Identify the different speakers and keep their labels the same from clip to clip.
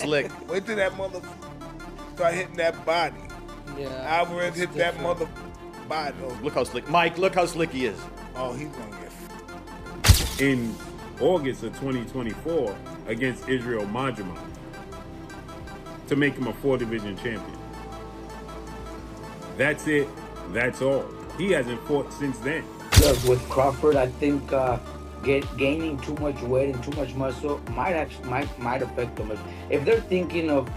Speaker 1: slick.
Speaker 2: Wait till that mother start hitting that body.
Speaker 3: Yeah.
Speaker 2: Alvarez hit that mother body.
Speaker 1: Look how slick. Mike, look how slick he is.
Speaker 2: Oh, he's gonna get.
Speaker 4: In August of 2024 against Israel Madrimov to make him a 4-division champion. That's it. That's all. He hasn't fought since then.
Speaker 5: Look, with Crawford, I think gaining too much weight and too much muscle might affect them. If they're thinking of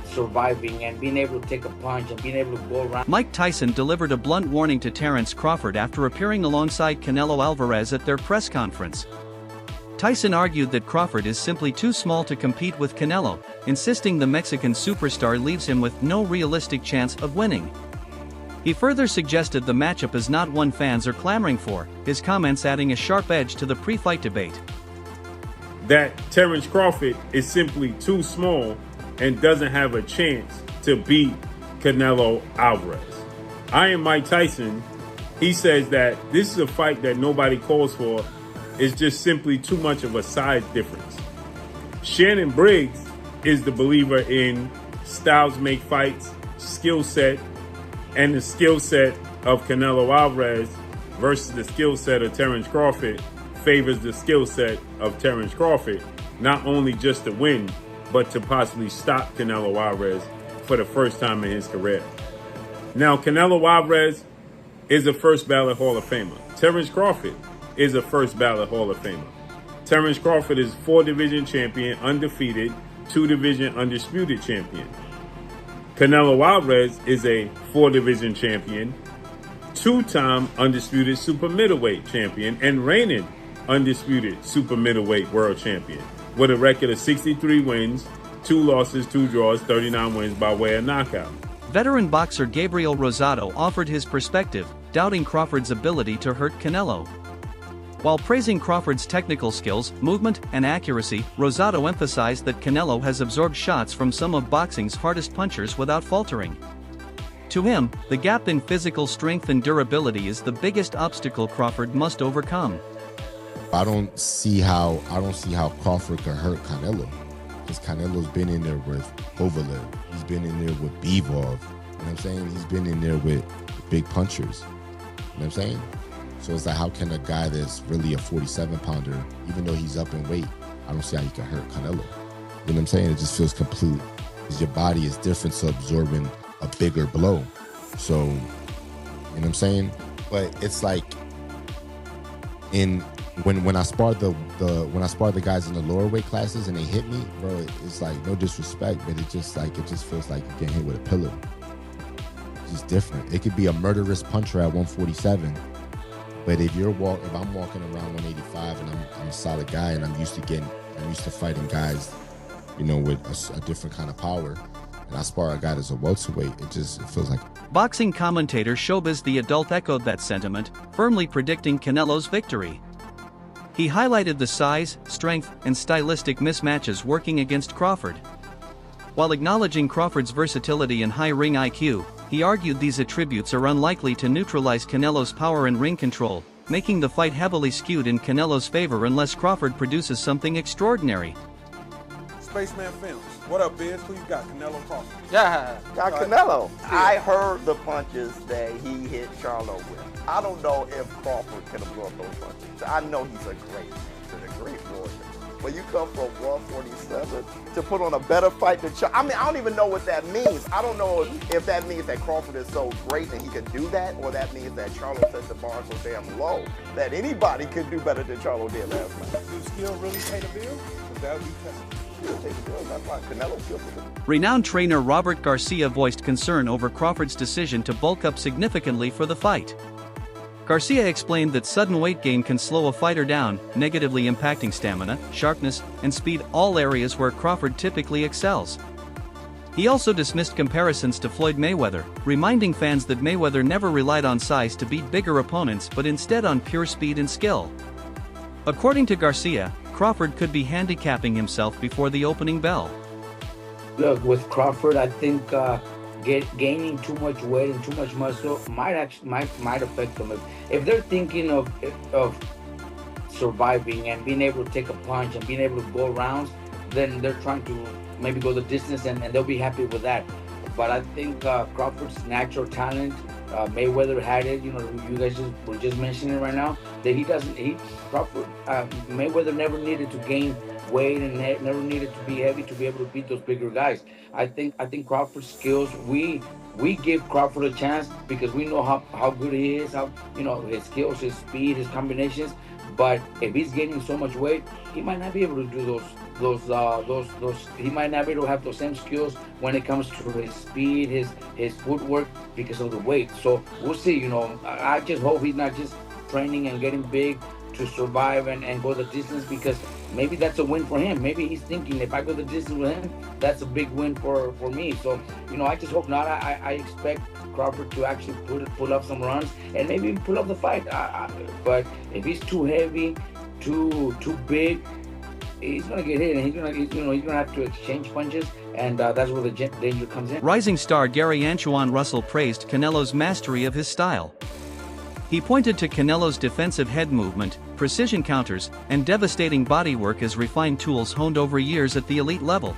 Speaker 5: surviving and being able to take a punch and being able to go around.
Speaker 6: Mike Tyson delivered a blunt warning to Terence Crawford after appearing alongside Canelo Alvarez at their press conference. Tyson argued that Crawford is simply too small to compete with Canelo, insisting the Mexican superstar leaves him with no realistic chance of winning. He further suggested the matchup is not one fans are clamoring for, his comments adding a sharp edge to the pre-fight debate.
Speaker 4: That Terence Crawford is simply too small and doesn't have a chance to beat Canelo Alvarez. I am Mike Tyson. He says that this is a fight that nobody calls for. It's just simply too much of a size difference. Shannon Briggs is the believer in styles make fights, skill set, and the skill set of Canelo Alvarez versus the skill set of Terence Crawford favors the skill set of Terence Crawford, not only just to win, but to possibly stop Canelo Alvarez for the first time in his career. Now, Canelo Alvarez is a first ballot Hall of Famer. Terence Crawford is a first ballot Hall of Famer. Terence Crawford is 4-division champion, undefeated, 2-division undisputed champion. Canelo Alvarez is a 4-division champion, 2-time undisputed super middleweight champion, and reigning undisputed super middleweight world champion, with a record of 63 wins, 2 losses, 2 draws, 39 wins by way of knockout.
Speaker 6: Veteran boxer Gabriel Rosado offered his perspective, doubting Crawford's ability to hurt Canelo. While praising Crawford's technical skills, movement, and accuracy, Rosado emphasized that Canelo has absorbed shots from some of boxing's hardest punchers without faltering. To him, the gap in physical strength and durability is the biggest obstacle Crawford must overcome.
Speaker 7: I don't see how Crawford could hurt Canelo, because Canelo's been in there with Kovalev. He's been in there with Bivol. You know what I'm saying? He's been in there with big punchers. You know what I'm saying? So it's like, how can a guy that's really a 47-pounder, even though he's up in weight, I don't see how he can hurt Canelo. You know what I'm saying? It just feels complete, because your body is different to absorbing a bigger blow. So, you know what I'm saying? But it's like, when I sparred the guys in the lower weight classes and they hit me, bro, it's like, no disrespect, but it just feels like you're getting hit with a pillow. It's just different. It could be a murderous puncher at 147, but if I'm walking around 185 and I'm a solid guy and I'm used to fighting guys, you know, with a different kind of power, and I spar a guy that's a welterweight, it feels like.
Speaker 6: Boxing commentator Showbiz the Adult echoed that sentiment, firmly predicting Canelo's victory. He highlighted the size, strength, and stylistic mismatches working against Crawford. While acknowledging Crawford's versatility and high ring IQ, he argued these attributes are unlikely to neutralize Canelo's power and ring control, making the fight heavily skewed in Canelo's favor unless Crawford produces something extraordinary.
Speaker 8: Spaceman Films. What up, Biz? Who you got? Canelo Crawford.
Speaker 3: Yeah.
Speaker 9: Got Canelo. I heard the punches that he hit Charlo with. I don't know if Crawford can absorb those punches. I know he's a great warrior. But you come from 147 to put on a better fight than Charlo. I mean, I don't even know what that means. I don't know if that means that Crawford is so great and he can do that, or that means that Charlo set the bar so damn low that anybody could do better than Charlo did last night.
Speaker 8: Do skill really pay the bill? Because that would be tested.
Speaker 6: Renowned trainer Robert Garcia voiced concern over Crawford's decision to bulk up significantly for the fight. Garcia explained that sudden weight gain can slow a fighter down, negatively impacting stamina, sharpness, and speed, all areas where Crawford typically excels. He also dismissed comparisons to Floyd Mayweather, reminding fans that Mayweather never relied on size to beat bigger opponents but instead on pure speed and skill. According to Garcia, Crawford could be handicapping himself before the opening bell.
Speaker 5: Look, with Crawford, I think gaining too much weight and too much muscle might affect them. If they're thinking of surviving and being able to take a punch and being able to go around, then they're trying to maybe go the distance, and they'll be happy with that. But I think Crawford's natural talent, Mayweather had it. You know, you guys were just mentioning right now that Mayweather never needed to gain weight and never needed to be heavy to be able to beat those bigger guys. I think Crawford's skills, we give Crawford a chance because we know how good he is, how, you know, his skills, his speed, his combinations. But if he's gaining so much weight, he might not be able to do those. He might not be able to have those same skills when it comes to his speed, his footwork, because of the weight. So we'll see. You know, I just hope he's not just training and getting big to survive and go the distance, because maybe that's a win for him. Maybe he's thinking, if I go the distance with him, that's a big win for me. So, you know, I just hope not. I expect Crawford to actually pull up some runs and maybe even pull up the fight. But if he's too heavy, too big, he's gonna get hit, and he's gonna have to exchange punches, and that's where the danger comes in.
Speaker 6: Rising star Gary Antoine Russell praised Canelo's mastery of his style. He pointed to Canelo's defensive head movement, precision counters, and devastating bodywork as refined tools honed over years at the elite level.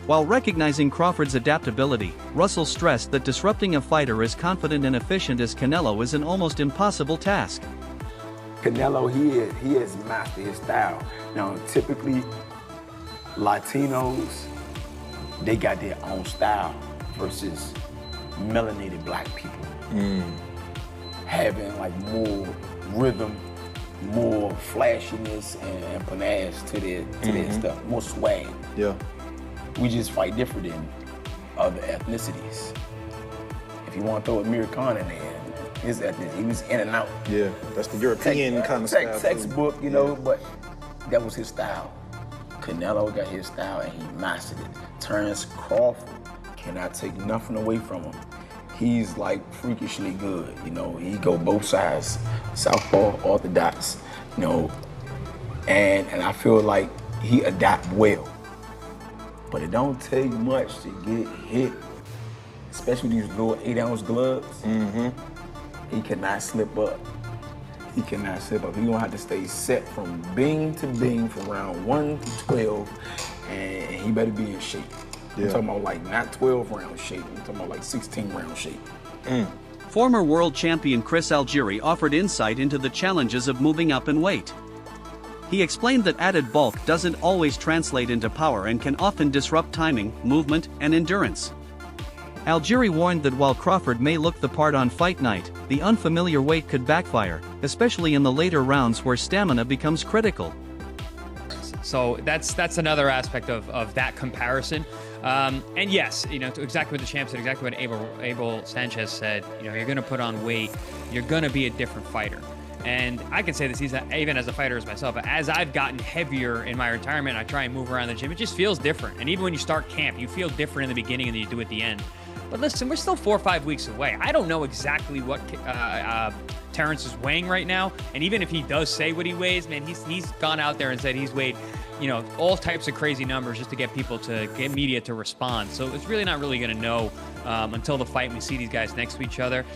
Speaker 6: While recognizing Crawford's adaptability, Russell stressed that disrupting a fighter as confident and efficient as Canelo is an almost impossible task.
Speaker 3: Canelo, he has mastered his style. Now, typically, Latinos, they got their own style versus melanated black people. Having like more rhythm, more flashiness and panache to their stuff, more swag.
Speaker 1: Yeah.
Speaker 3: We just fight different than other ethnicities. If you want to throw Amir Khan in there, his ethnicity, he was in and out.
Speaker 1: Yeah, that's the European kind of style.
Speaker 3: Textbook, you know, but that was his style. Canelo got his style and he mastered it. Terence Crawford cannot take nothing away from him. He's like freakishly good, you know. He go both sides, southpaw, orthodox, you know. And I feel like he adapt well. But it don't take much to get hit, especially these little 8-ounce gloves. He cannot slip up. He cannot slip up. He gonna have to stay set from bing to bing from round 1 to 12, and he better be in shape. I'm talking about like not 12-round shape. I'm talking about like 16-round shape.
Speaker 6: Former world champion Chris Algieri offered insight into the challenges of moving up in weight. He explained that added bulk doesn't always translate into power and can often disrupt timing, movement, and endurance. Algieri warned that while Crawford may look the part on fight night, the unfamiliar weight could backfire, especially in the later rounds where stamina becomes critical.
Speaker 10: So that's another aspect of that comparison. And yes, you know, to exactly what the champ said, exactly what Abel Sanchez said, you know, you're going to put on weight, you're going to be a different fighter. And I can say this even as a fighter as myself, as I've gotten heavier in my retirement, I try and move around the gym, it just feels different. And even when you start camp, you feel different in the beginning than you do at the end. But listen, we're still 4 or 5 weeks away. I don't know exactly what Terence is weighing right now. And even if he does say what he weighs, man, he's gone out there and said he's weighed, you know, all types of crazy numbers just to get people to get media to respond. So it's really not really going to know until the fight and we see these guys next to each other.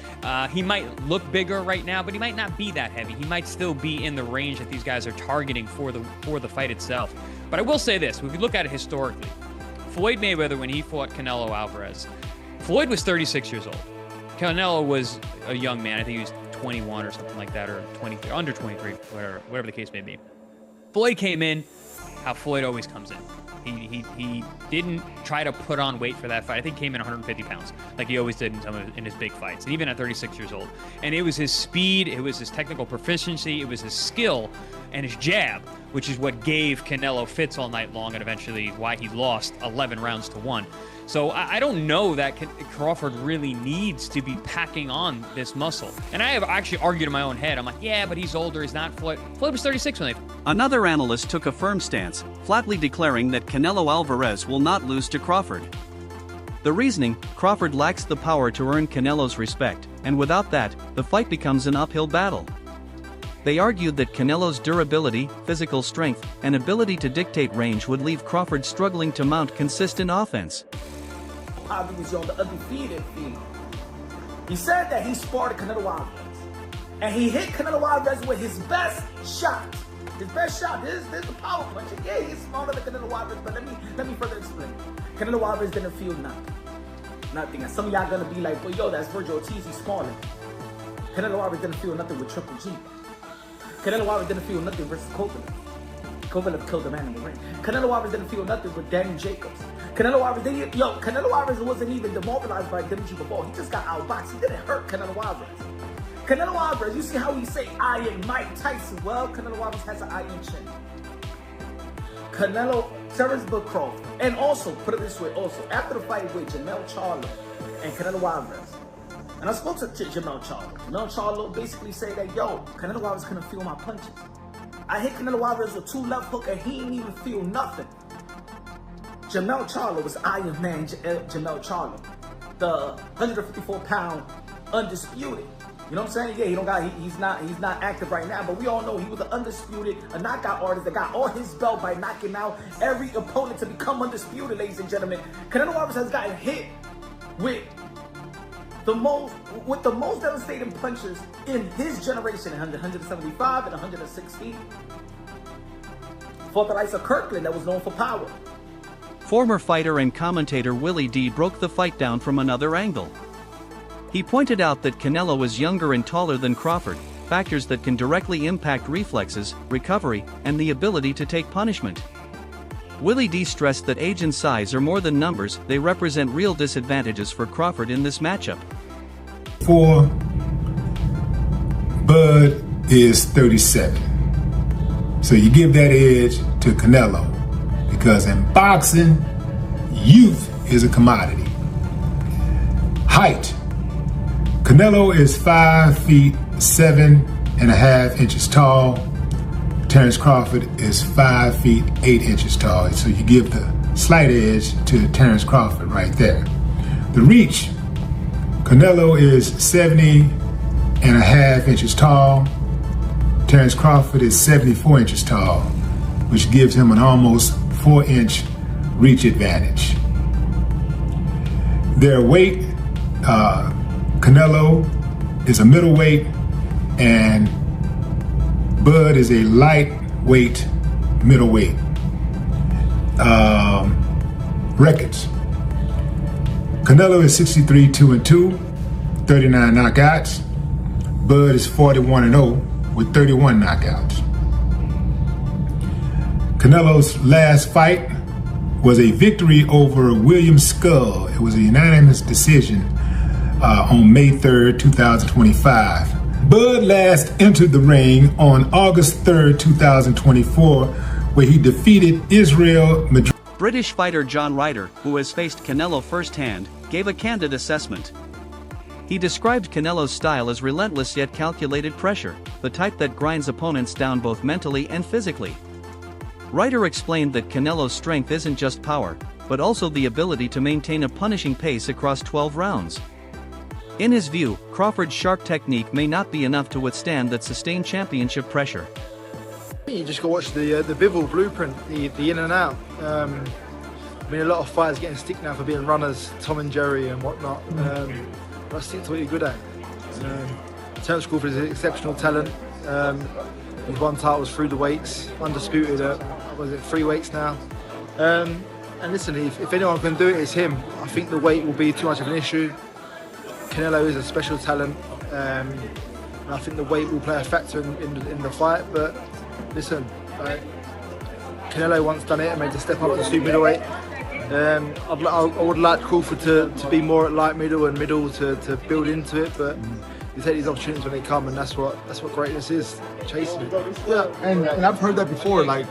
Speaker 10: He might look bigger right now, but he might not be that heavy. He might still be in the range that these guys are targeting for the fight itself. But I will say this, if you look at it historically, Floyd Mayweather, when he fought Canelo Alvarez, Floyd was 36 years old. Canelo was a young man. I think he was 21 or something like that, or 23, under 23, whatever the case may be. Floyd came in how Floyd always comes in. He didn't try to put on weight for that fight. I think he came in 150 pounds, like he always did in his big fights, and even at 36 years old. And it was his speed, it was his technical proficiency, it was his skill, and his jab, which is what gave Canelo fits all night long, and eventually why he lost 11 rounds to 1. So I don't know that Crawford really needs to be packing on this muscle. And I have actually argued in my own head. I'm like, yeah, but he's older. He's not Floyd. Floyd was 36 when they...
Speaker 6: Another analyst took a firm stance, flatly declaring that Canelo Alvarez will not lose to Crawford. The reasoning, Crawford lacks the power to earn Canelo's respect, and without that, the fight becomes an uphill battle. They argued that Canelo's durability, physical strength, and ability to dictate range would leave Crawford struggling to mount consistent offense.
Speaker 11: Was on the undefeated field. He said that he sparred Canelo Alvarez, and he hit Canelo Alvarez with his best shot His best shot, there's a power puncher. Yeah, he's smaller than Canelo Alvarez, but let me further explain. Canelo Alvarez didn't feel nothing. Nothing. And some of y'all gonna be like, well, yo, that's Virgil Ortiz, he's smaller. Canelo Alvarez didn't feel nothing with Triple G. Canelo Alvarez didn't feel nothing versus Kovalev. Kovalev killed the man in the ring. Canelo Alvarez didn't feel nothing with Danny Jacobs. Canelo Alvarez wasn't even demobilized by Dimitri Bivol. He just got outboxed. He didn't hurt Canelo Alvarez. Canelo Alvarez, you see how he say, I am Mike Tyson. Well, Canelo Alvarez has an iron chin. Terence Crawford. And also, put it this way, also, after the fight with Jamel Charlo and Canelo Alvarez, and I spoke to Jamel Charlo. Jamel Charlo basically said that, yo, Canelo Alvarez couldn't feel my punches. I hit Canelo Alvarez with 2 left hook and he didn't even feel nothing. Jamel Charlo was Iron Man Jamel Charlo. The 154-pound undisputed. You know what I'm saying? Yeah, he's not active right now, but we all know he was an undisputed, a knockout artist that got all his belt by knocking out every opponent to become undisputed, ladies and gentlemen. Canelo Alvarez has gotten hit with the most devastating punches in his generation, 175 and 160. Fought the likes of Kirkland that was known for power.
Speaker 6: Former fighter and commentator Willie D broke the fight down from another angle. He pointed out that Canelo is younger and taller than Crawford, factors that can directly impact reflexes, recovery, and the ability to take punishment. Willie D stressed that age and size are more than numbers, they represent real disadvantages for Crawford in this matchup.
Speaker 12: Bud is 37. So you give that edge to Canelo, because in boxing, youth is a commodity. Height. Canelo is 5 feet 7.5 inches tall. Terence Crawford is 5 feet 8 inches tall. So you give the slight edge to Terence Crawford right there. The reach. Canelo is 70.5 inches tall. Terence Crawford is 74 inches tall, which gives him an almost 4-inch reach advantage. Their weight, Canelo is a middleweight and Bud is a lightweight middleweight. Records. Canelo is 63-2-2, 39 knockouts. Bud is 41-0 with 31 knockouts. Canelo's last fight was a victory over William Skull. It was a unanimous decision on May 3rd, 2025. Bud last entered the ring on August 3rd, 2024, where he defeated Israel Madrid.
Speaker 6: British fighter John Ryder, who has faced Canelo firsthand, gave a candid assessment. He described Canelo's style as relentless yet calculated pressure, the type that grinds opponents down both mentally and physically. Ryder explained that Canelo's strength isn't just power, but also the ability to maintain a punishing pace across 12 rounds. In his view, Crawford's sharp technique may not be enough to withstand that sustained championship pressure.
Speaker 13: You just go watch the Bivol blueprint, the in and out. I mean, a lot of fighters getting stick now for being runners, Tom and Jerry and whatnot. But stick to what you're good at. Terence Crawford is an exceptional talent. He's won titles through the weights, undisputed at, 3 weights now. And listen, if anyone can do it, it's him. I think the weight will be too much of an issue. Canelo is a special talent. And I think the weight will play a factor in the fight, but listen, Canelo once done it and made the step up to super middleweight. I would like Crawford to be more at light middle and middle to build into it, but you take these opportunities when they come, and that's what greatness is, chasing it.
Speaker 14: Yeah, and I've heard that before. Like,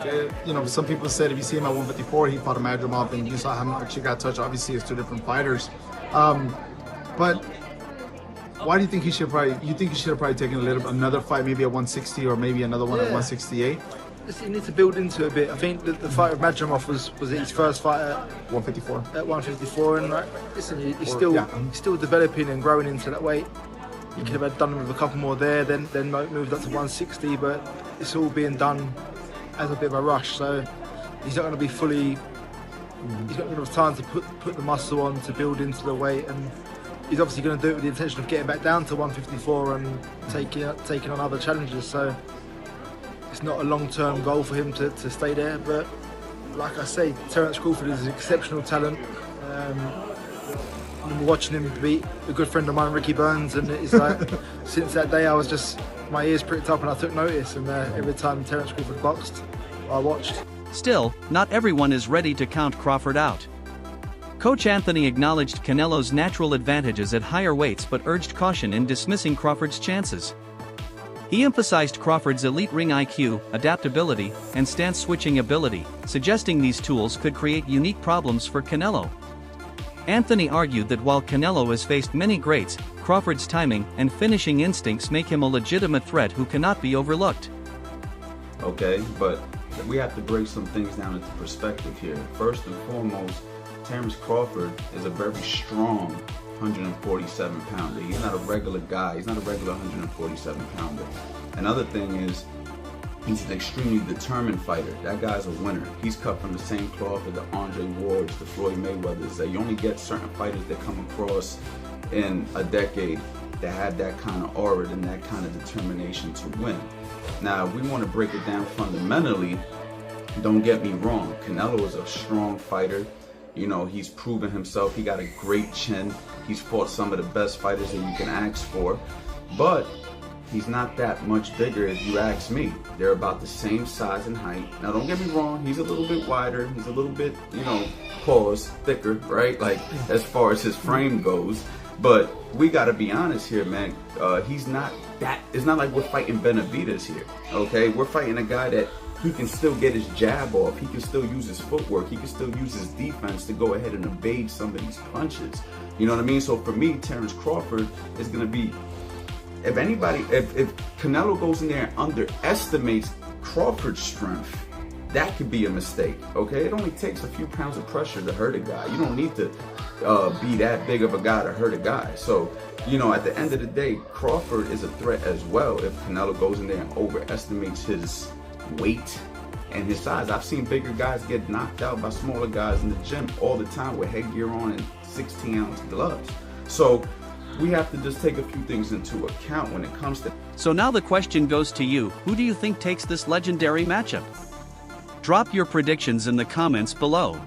Speaker 14: some people said if you see him at 154, he fought a Madrimov, and you saw how much he got touched. Obviously, it's 2 different fighters. But why do you think he should probably? You think he should have probably taken another fight, maybe at 160 or maybe another one at 168?
Speaker 13: You need to build into it a bit. I think that the fight with Madrimov was his first fight at
Speaker 14: 154.
Speaker 13: At 154, and listen, you're still developing and growing into that weight. You could have done with a couple more there, then moved up to 160, but it's all being done as a bit of a rush. So he's not going to be fully. He's not going to have time to put the muscle on to build into the weight, and he's obviously going to do it with the intention of getting back down to 154 and taking on other challenges. So it's not a long-term goal for him to stay there. But like I say, Terence Crawford is an exceptional talent. I remember watching him beat a good friend of mine, Ricky Burns, and it's like since that day I was just, my ears pricked up and I took notice, and every time Terence Crawford boxed, I watched.
Speaker 6: Still, not everyone is ready to count Crawford out. Coach Anthony acknowledged Canelo's natural advantages at higher weights but urged caution in dismissing Crawford's chances. He emphasized Crawford's elite ring IQ, adaptability, and stance-switching ability, suggesting these tools could create unique problems for Canelo. Anthony argued that while Canelo has faced many greats, Crawford's timing and finishing instincts make him a legitimate threat who cannot be overlooked.
Speaker 15: Okay, but we have to break some things down into perspective here. First and foremost, Terence Crawford is a very strong 147 pounder. He's not a regular guy. He's not a regular 147 pounder. Another thing is, he's an extremely determined fighter. That guy's a winner. He's cut from the same cloth as the Andre Wards, the Floyd Mayweathers. That you only get certain fighters that come across in a decade that have that kind of aura and that kind of determination to win. Now, we want to break it down fundamentally. Don't get me wrong. Canelo is a strong fighter. You know, he's proven himself. He got a great chin. He's fought some of the best fighters that you can ask for. But he's not that much bigger if you ask me. They're about the same size and height. Now, don't get me wrong. He's a little bit wider. He's a little bit, you know, thicker, right? Like, as far as his frame goes. But we got to be honest here, man. He's not that. It's not like we're fighting Benavidez here, okay? We're fighting a guy that he can still get his jab off. He can still use his footwork. He can still use his defense to go ahead and evade some of these punches. You know what I mean? So for me, Terence Crawford is going to be, if anybody, if Canelo goes in there and underestimates Crawford's strength, that could be a mistake, okay? It only takes a few pounds of pressure to hurt a guy. You don't need to be that big of a guy to hurt a guy. So, you know, at the end of the day, Crawford is a threat as well if Canelo goes in there and overestimates his weight and his size. I've seen bigger guys get knocked out by smaller guys in the gym all the time with headgear on and 16-ounce gloves. So we have to just take a few things into account when it comes to.
Speaker 6: So now the question goes to you, who do you think takes this legendary matchup? Drop your predictions in the comments below.